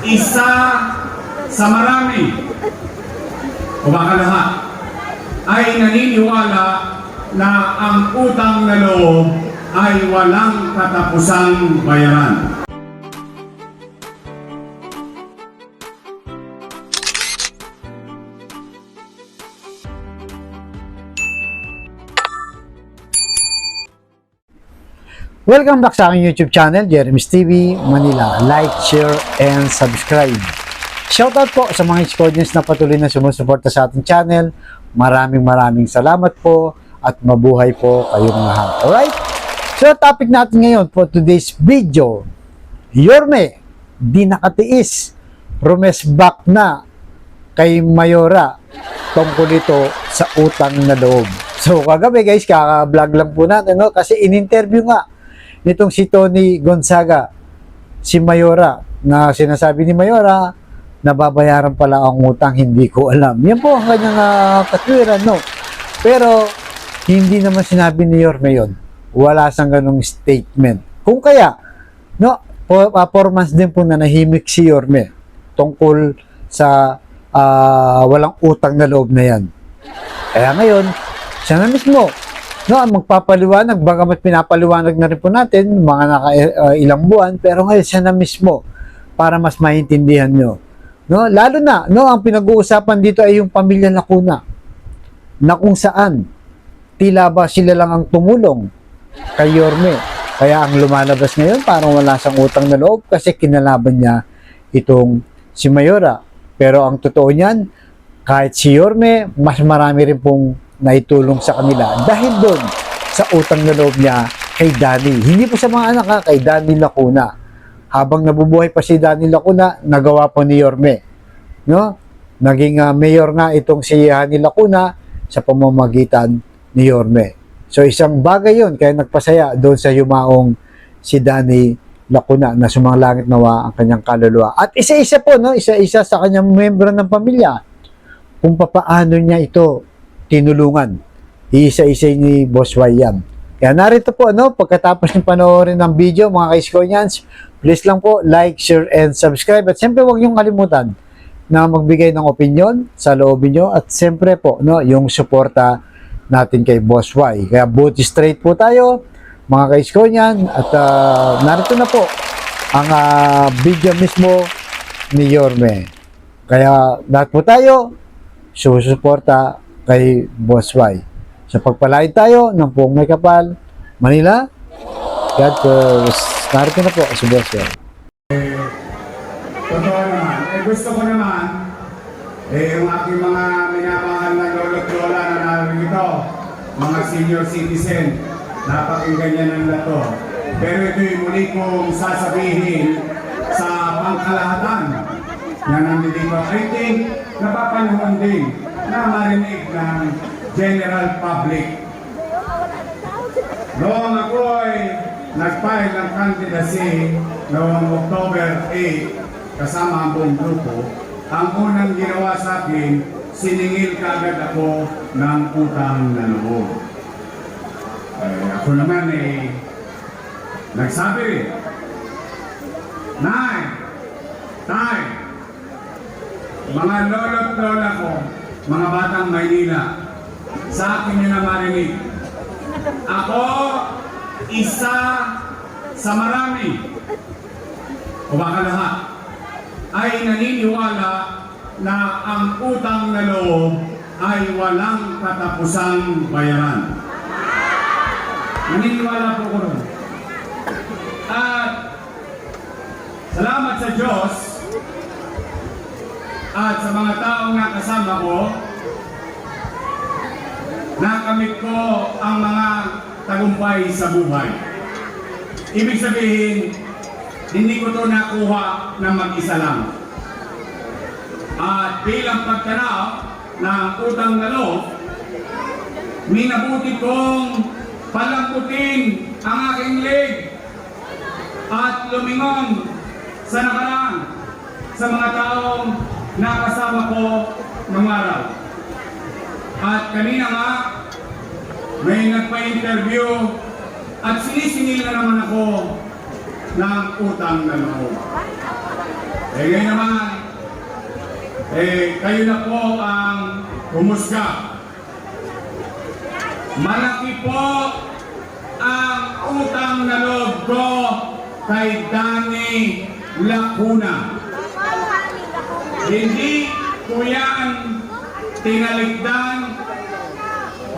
isa sa marami o baka lahat ay naniniwala na ang utang na loob ay walang katapusang bayaran. Welcome back sa aking YouTube channel, Jeremy's TV Manila. Like, share, and subscribe. Shoutout po sa mga Iskodians na patuloy na sumusuporta sa ating channel. Maraming salamat po at mabuhay po kayong lahat. Alright? So, topic natin ngayon for today's video, Yorme, di nakatiis, rumesback na kay Mayora tungkol ito sa utang na loob. So, kagabi guys, kaka-vlog lang po natin, no? Kasi in-interview nga nitong si Tony Gonzaga, si Mayora, na sinasabi ni Mayora, nababayaran pala ang utang, hindi ko alam. Yan po ang kanyang katwiran, no? Pero, hindi naman sinabi ni Yorme yun. Wala sang ganong statement. Kung kaya, no, 4 months din po na nahimik si Yorme tungkol sa walang utang na loob na yan. Kaya ngayon, siya na mismo, no, magpapaliwanag, bagamat pinapaliwanag na rin po natin, mga ilang buwan, pero ngayon siya na mismo para mas maintindihan nyo. No, lalo na, no, ang pinag-uusapan dito ay yung pamilya Lacuna, na kung saan, tila ba sila lang ang tumulong kay Yorme. Kaya ang lumalabas ngayon, parang wala siyang utang na loob kasi kinalaban niya itong si Mayora. Pero ang totoo niyan, kahit si Yorme, mas marami rin pong naitulong sa kanila dahil doon sa utang na loob niya kay Danny. Hindi po sa mga anak, kay Danny Lacuna. Habang nabubuhay pa si Danny Lacuna, nagawa po ni Yorme. No? Naging mayor nga itong si Danny Lacuna sa pamamagitan ni Yorme. So isang bagay yun, kaya nagpasaya doon sa yumaong si Danny Lacuna na sumanglangit nawa ang kanyang kaluluwa. At isa-isa po, no? Isa-isa sa kanyang membro ng pamilya kung papaano niya ito tinulungan. Iisa-isa ni Boss Y yan. Kaya narito po, no, pagkatapos ng panoorin ng video, mga ka-Iskonians, please lang po, like, share, and subscribe. At siyempre, huwag niyong kalimutan na magbigay ng opinion sa loobin niyo. At siyempre po, no, yung suporta natin kay Boss Y. Kaya booty straight po tayo, mga ka-Iskonian. At narito na po ang video mismo ni Yorme. Kaya lahat po tayo susuporta kay Boss Y. So pagpalain tayo ng buong may kapal, Manila, God bless. Narito na po si Boss Y. Totoo naman. Gusto ko naman, yung aking mga minamahal na lolo't lola na narito, mga senior citizen, napakinggan niya ng lato. Pero ito'y muli kong sasabihin sa pangkalahatan na nandito. I think napapanahon din na marinig ng general public. Noong ako ay nag-file ng candidacy noong October 8 kasama ang buong grupo, ang unang ginawa sa akin, siningil kaagad ako ng utang na loob. Ako naman nagsabi rin, Nay, Tay, mga lolo't lola ko, mga batang Maynila, sa akin nyo na marinig. Ako, isa sa marami, o baka lahat, ay naniniwala na ang utang na loob ay walang katapusang bayaran. Naniniwala po ko rin. At salamat sa Diyos at sa mga taong nakasama ko, nakamit ko ang mga tagumpay sa buhay. Ibig sabihin, hindi ko ito nakuha ng mag-isa lang. At bilang pagtanaw ng utang na loob, minabuti kong palambutin ang aking leg at lumingon sa nakaraan sa mga taong nakasama ko ng araw. At kanina nga, may nagpa-interview at sinisingil na naman ako ng utang na loob. ngayon naman, kayo na po ang humusga. Malaki po ang utang na loob ko kay Danny Lacuna. Hindi ko yan tinalikdan,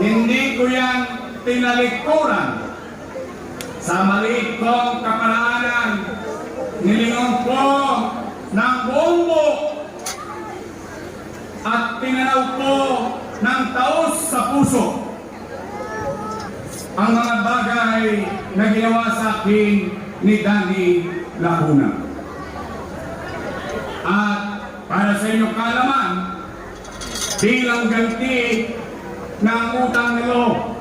hindi ko yan tinalikuran. Sa maliit kong kaparaanan, nilingon ko ng buong buo at tinanaw ko ng taos sa puso ang mga bagay na ginawa sa akin ni Danny Lacuna. At para sa inyong kaalaman, bilang ganti ng utang nilo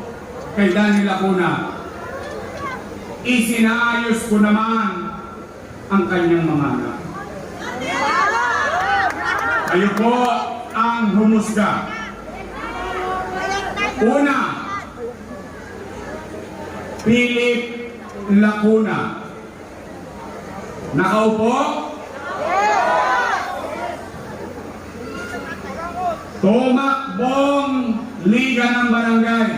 kay Danny Lacuna, isinaayos ko naman ang kanyang mga anak. Kayo po ang humusga. Una, Philip Lacuna. Nakaupo? Tumakbong Liga ng Barangay.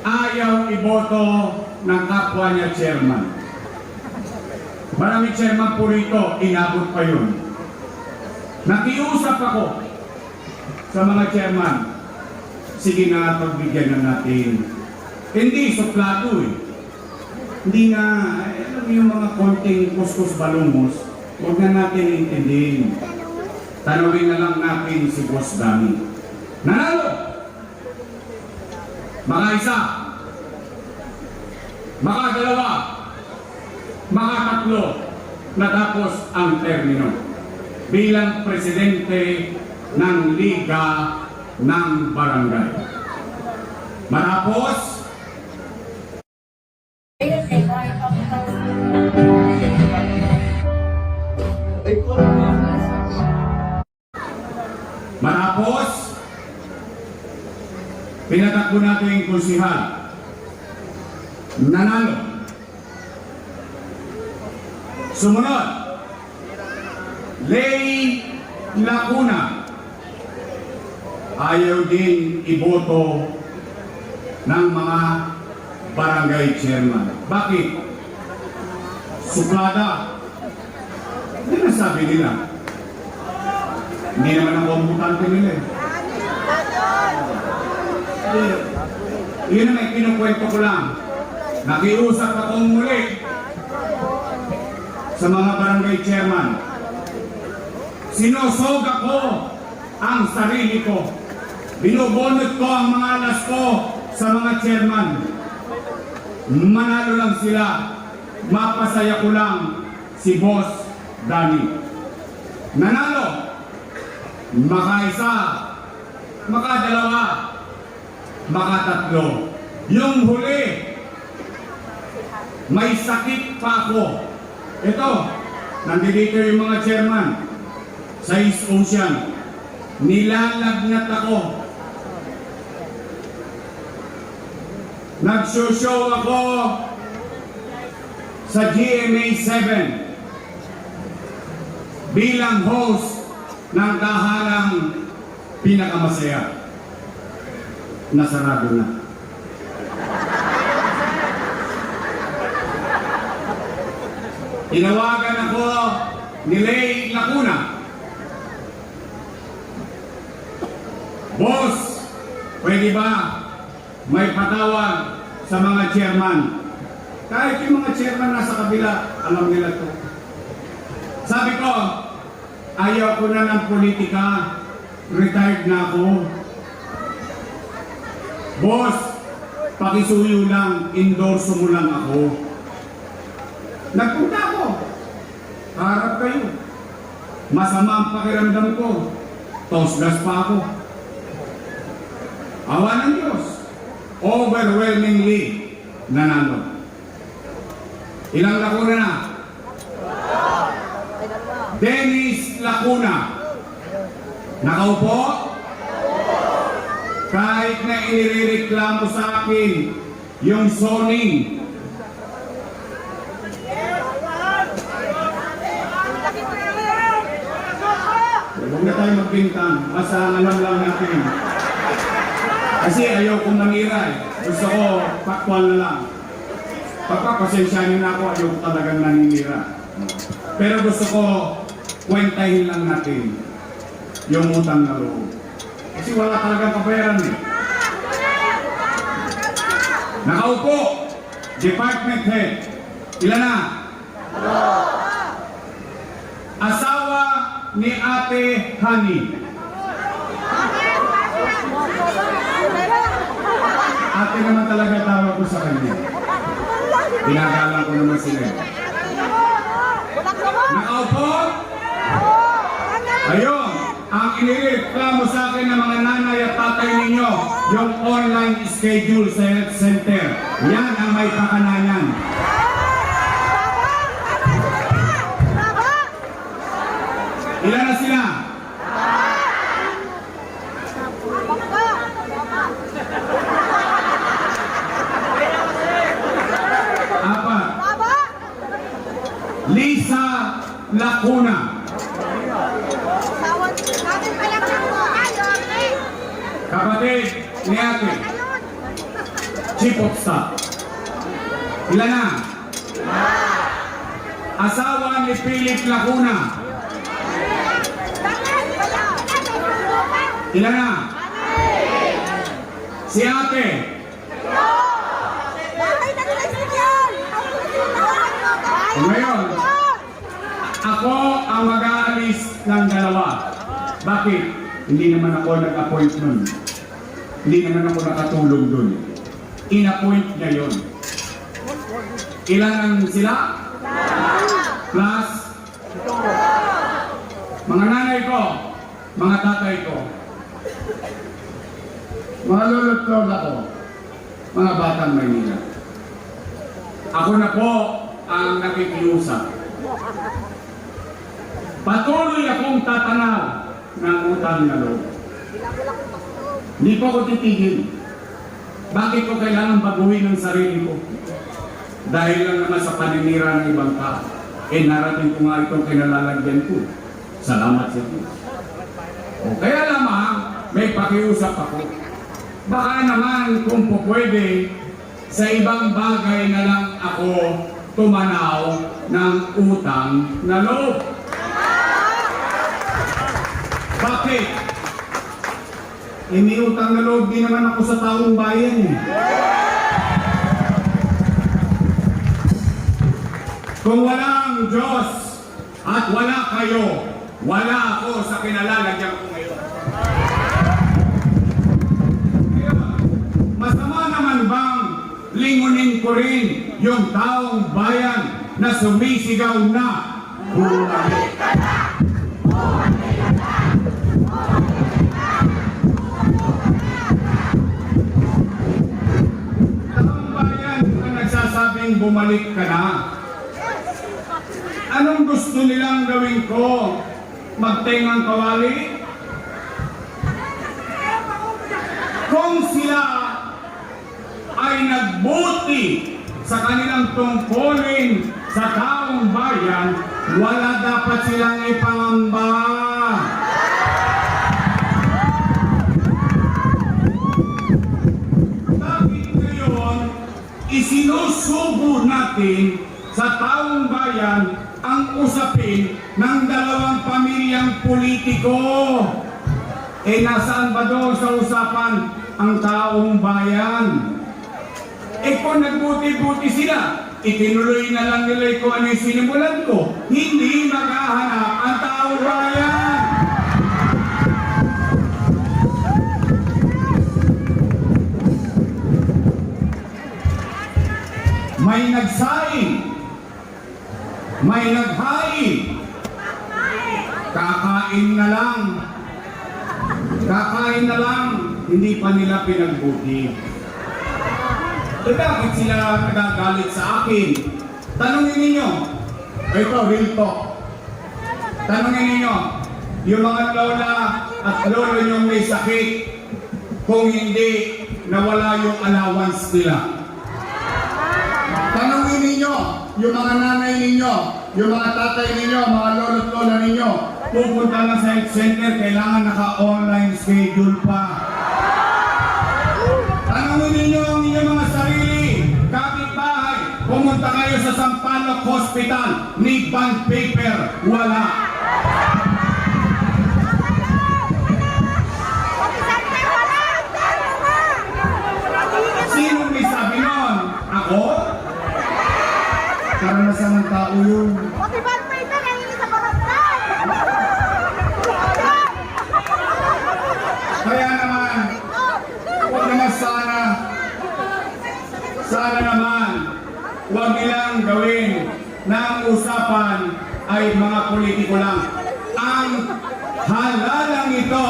Ayaw iboto ng kapwa niya chairman. Maraming chairman po rito, inabot pa yun. Nakiusap ako sa mga chairman, sige na, pagbigyan na natin. Hindi, suplado eh. Hindi nga, alam yung mga konting kuskus balungos, huwag na natin intindihin. Tanawin na lang natin si Boss Danny. Nanalo! Mga isa, mga dalawa, mga tatlo, natapos ang termino bilang presidente ng Liga ng Barangay. Matapos, pinatakbo natin yung konsihal. Nanalo. Sumunod, Lay Lacuna. Ayaw din iboto ng mga barangay chairman. Bakit? Suplada. Hindi na sabi nila. Hindi naman ang komputante nila eh. Yun ang may kinukwento ko lang. Nakiusap akong muli sa mga barangay chairman. Sinosog ako ang sarili ko. Binubunot ko ang mga alas ko sa mga chairman. Manalo lang sila. Mapasaya ko lang si Boss Danny. Nanalo. Makaisa. Makadalawa. Makatatlo. Yung huli, may sakit pa ako. Ito, nandito yung mga chairman sa East Ocean. Nilalagnat ako. Nagsushow ako sa GMA 7 bilang host ng kahalang pinakamasaya. Nasarado na. Tinawagan ako ni Lay Lacuna. Boss, pwede ba may patawag sa mga chairman? Kahit yung mga chairman nasa kabila, alam nila to. Sabi ko, ayaw ko na ng politika, retired na ako. Boss, pakisuyo lang, endorso mo lang ako. Nagpunta ako. Harap kayo. Masama ang pakiramdam ko. Tosgas pa ako. Awa ng Diyos. Overwhelmingly nanalo. Ilang Lacuna na? Dennis Lacuna. Nakaupo? Kahit na inireklamo sa akin yung zoning. Huwag na tayo magbintang. Basta ang alam lang natin. Kasi ayaw kong manira eh. Gusto ko, factual na lang. Pagpapasensyahin na ako, ayaw ko talagang naninira. Pero gusto ko, kwentahin lang natin yung utang na loob. Kasi wala talagang kabayaran eh. Nakaupo, department head. Ilan na? Asawa ni Ate Honey. Ate naman talaga tawag ko sa kanya. Ginagalang ko naman sila. Nakaupo? Ayun, ang inireklamo sa akin ng mga nanay at tatay ninyo, yung online schedule sa health center. Yan ang may kakanayan. Ilan na sila? Apat. Lisa Lacuna. Kapatid ni ate. Chief of Staff. Ilan na? Asawa ni Philip Lacuna. Ilan na? Si ate. Ngayon, ako ang mag-aalis ng dalawa. Bakit? Hindi naman ako nag-appoint nun. Hindi naman ako nakatulong dun. In-appoint niya yun. Ilan ang sila? Plus, mga nanay ko, mga tatay ko, mga lolo't lola ko, mga batang Maynila. Ako na po ang nakikiusap. Patuloy akong tatanaw ng utang na loob. Hindi po ako titigil. Bakit ko kailangan baguhin ang sarili ko? Dahil lang naman sa paninira ng ibang tao. Eh narating ko nga itong kinalalagyan ko. Salamat sa Diyos. O kaya lamang may pakiusap ako. Baka naman kung po pwede, sa ibang bagay na lang ako tumanaw ng utang na loob. Bakit? May utang na loob din naman ako sa taong bayan eh. Kung walang Diyos at wala kayo, wala ako sa kinalalagyan ko ngayon. Masama naman bang lingunin ko rin yung taong bayan na sumisigaw na bumalik ka na! Bumalik ka na! Taong bayan na nagsasabing bumalik ka na. Anong gusto nilang gawin ko? Magtengang kawali? Kung sila ay nagbuti sa kanilang tungkulin sa taong bayan, wala dapat silang ipangamba. Bakit ngayon isinusubo natin sa taong bayan ang usapin ng dalawang pamilyang politiko? Eh nasaan ba doon sa usapan ang taong bayan? Eh kung nagbuti-buti sila, itinuloy na lang nila kung ano yung sinimulan ko. Hindi maghahanap ang taong bayan. May nagsaing, may naghain, kakain na lang. Kakain na lang, hindi pa nila pinagbuti. Eh bakit sila nagagalit sa akin? Tanungin ninyo. Ito, real talk. Tanungin ninyo, yung mga lola at lolo nyong may sakit, kung hindi nawala yung allowance nila. Tanungin ninyo, yung mga nanay ninyo, yung mga tatay ninyo, mga lolo at lola ninyo, pupunta lang sa health center, kailangan naka-online schedule pa. Tanungin ninyo ang inyong mga sarili, kapitbahay, pumunta kayo sa Sampaloc Hospital, need bond paper, wala. Sino may sabi nun? Ako? Karanasan ng tao yun. Kaya naman, huwag naman sana naman, huwag nilang gawin na ang usapan ay mga politiko lang. Ang halalang ito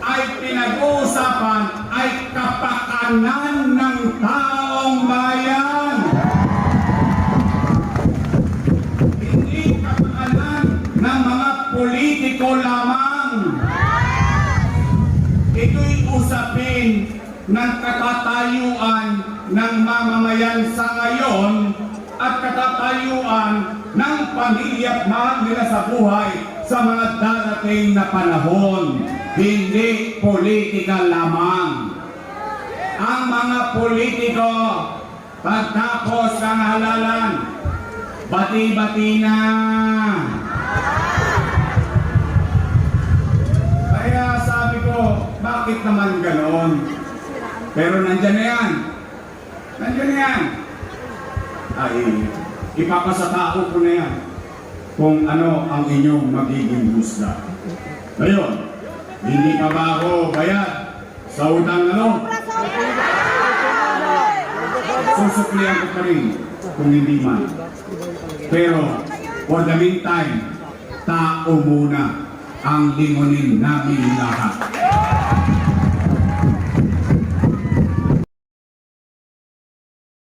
ay pinag-uusapan ay kapakanan ng taong bayan. Hindi kapakanan ng mga politiko lamang. Ito'y usapin ng katatayuan ng mamamayan sa ngayon at katatayuan ng pamilya at mahal nila sa buhay sa mga darating na panahon. Hindi politika lamang. Ang mga politiko, pagtapos ng halalan, bati-bati na. Kaya sabi ko, bakit naman ganon? Pero nandyan na yan. Nandyan na yan. Ay, ipapasatao ko na yan kung ano ang inyong magiging husga. Ngayon, hindi pa ba ako bayad sa utang ano? Susuklihan ko pa rin kung hindi man. Pero, for the meantime, tao muna ang lingunin namin lahat.